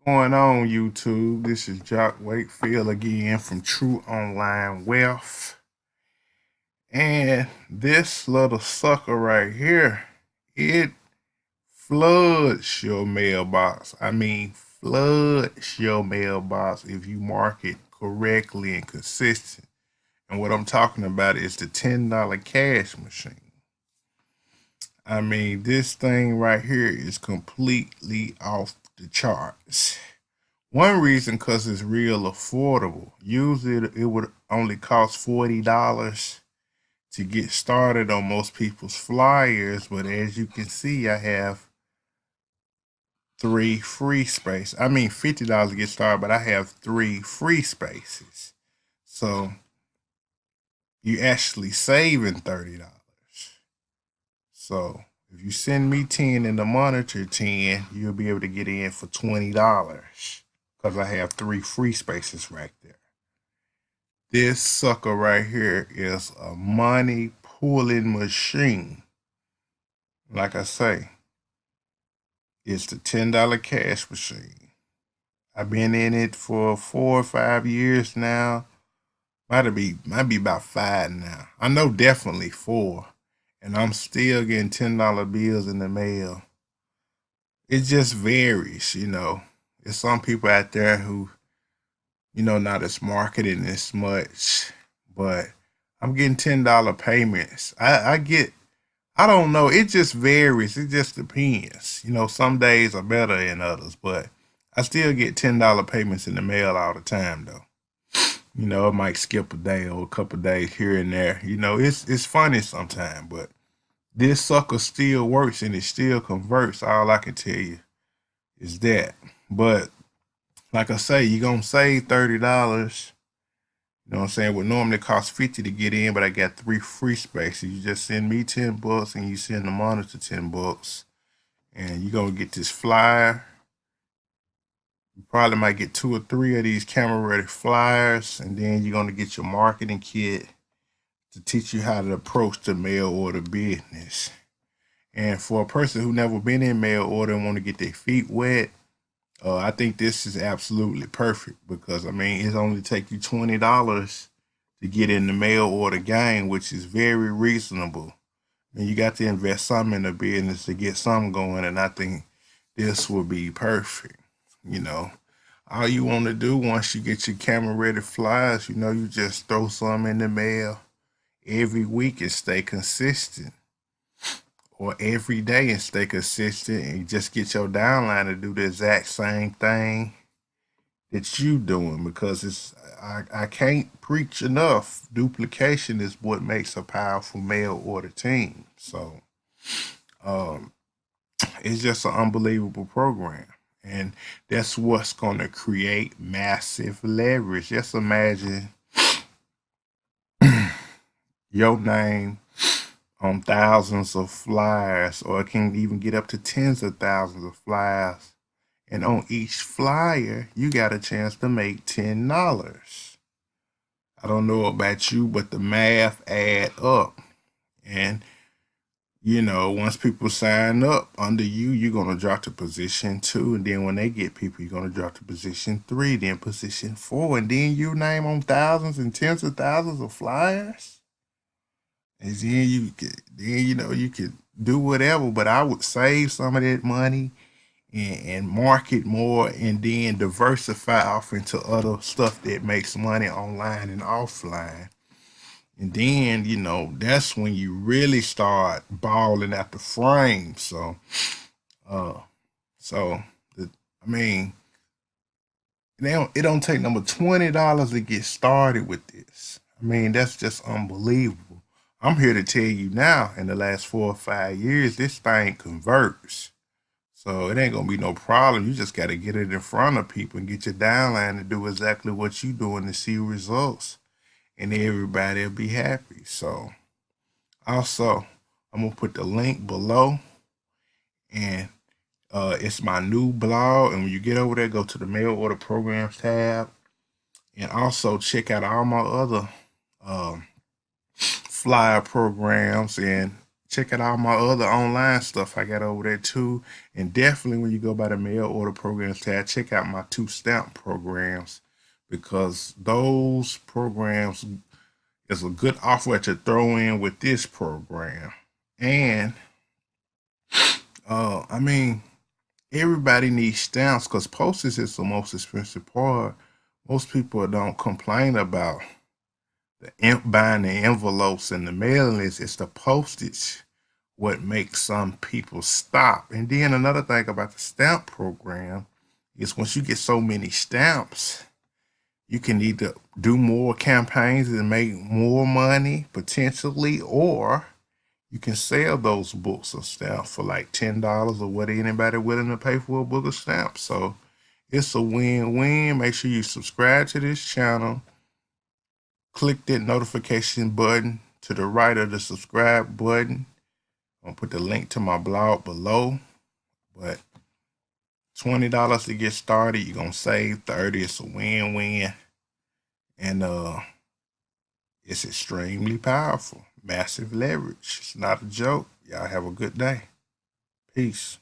Going on YouTube? This is Jacques-Wakefield again from True Online Wealth. And this little sucker right here, it floods your mailbox. Floods your mailbox if you mark it correctly and consistent. And what I'm talking about is the $10 cash machine. This thing right here is completely off the charts. One reason, because it's real affordable. Usually it would only cost $40 to get started on most people's flyers, but as you can see, I have three free spaces. $50 to get started, but I have three free spaces. So you actually saving $30. So if you send me 10 and the monitor 10, you'll be able to get in for $20 because I have three free spaces right there. This sucker right here is a money pulling machine. Like I say, it's the $10 cash machine. I've been in it for 4 or 5 years now. Might be about 5 now. I know definitely 4. And I'm still getting $10 bills in the mail. It just varies. There's some people out there who, not as marketing as much, but I'm getting $10 payments. I don't know. It just varies. It just depends. Some days are better than others, but I still get $10 payments in the mail all the time though. It might skip a day or a couple days here and there. It's funny sometimes, but this sucker still works and it still converts. All I can tell you is that. But like I say, you're gonna save $30. You know what I'm saying? Would normally cost 50 to get in, but I got three free spaces. You just send me $10 and you send the monitor $10. And you're gonna get this flyer. You probably might get 2 or 3 of these camera ready flyers, and then you're gonna get your marketing kit to teach you how to approach the mail order business. And for a person who never been in mail order and want to get their feet wet, I think this is absolutely perfect because it's only take you $20 to get in the mail order game, which is very reasonable. And you got to invest some in the business to get some going, and I think this will be perfect. You know, all you want to do once you get your camera ready flyers, you just throw some in the mail every week and stay consistent, or every day and stay consistent, and just get your downline to do the exact same thing that you doing, because I can't preach enough. Duplication is what makes a powerful mail order team. So um, it's just an unbelievable program. And that's what's going to create massive leverage. Just imagine your name on thousands of flyers, or it can even get up to tens of thousands of flyers. And on each flyer, you got a chance to make $10. I don't know about you, but the math add up. And once people sign up under you, you're gonna drop to position 2, and then when they get people, you're gonna drop to position 3, then position 4, and then you name on thousands and tens of thousands of flyers. And then you could do whatever, but I would save some of that money and market more, and then diversify off into other stuff that makes money online and offline. And then, that's when you really start balling at the frame. Uh, so the, I mean, it don't take number $20 to get started with this. That's just unbelievable. I'm here to tell you now, in the last 4 or 5 years, this thing converts. So it ain't gonna be no problem. You just gotta get it in front of people and get your downline to do exactly what you doing to see results, and everybody will be happy. So also, I'm gonna put the link below, and it's my new blog. And when you get over there, go to the mail order programs tab, and also check out all my other flyer programs. And check out all my other online stuff I got over there too. And definitely when you go by the mail order programs tab, check out my 2 stamp programs, because those programs is a good offer to throw in with this program. And I mean, everybody needs stamps because postage is the most expensive part. Most people don't complain about buying the envelopes and the mailing list. It's the postage what makes some people stop. And then another thing about the stamp program is once you get so many stamps, you can either do more campaigns and make more money potentially, or you can sell those books of stamps for like $10 or what anybody willing to pay for a book of stamps. So it's a win-win. Make sure you subscribe to this channel. Click that notification button to the right of the subscribe button. I'm gonna put the link to my blog below. But $20 to get started, you're gonna save 30. It's a win-win. And it's extremely powerful. Massive leverage. It's not a joke. Y'all have a good day. Peace.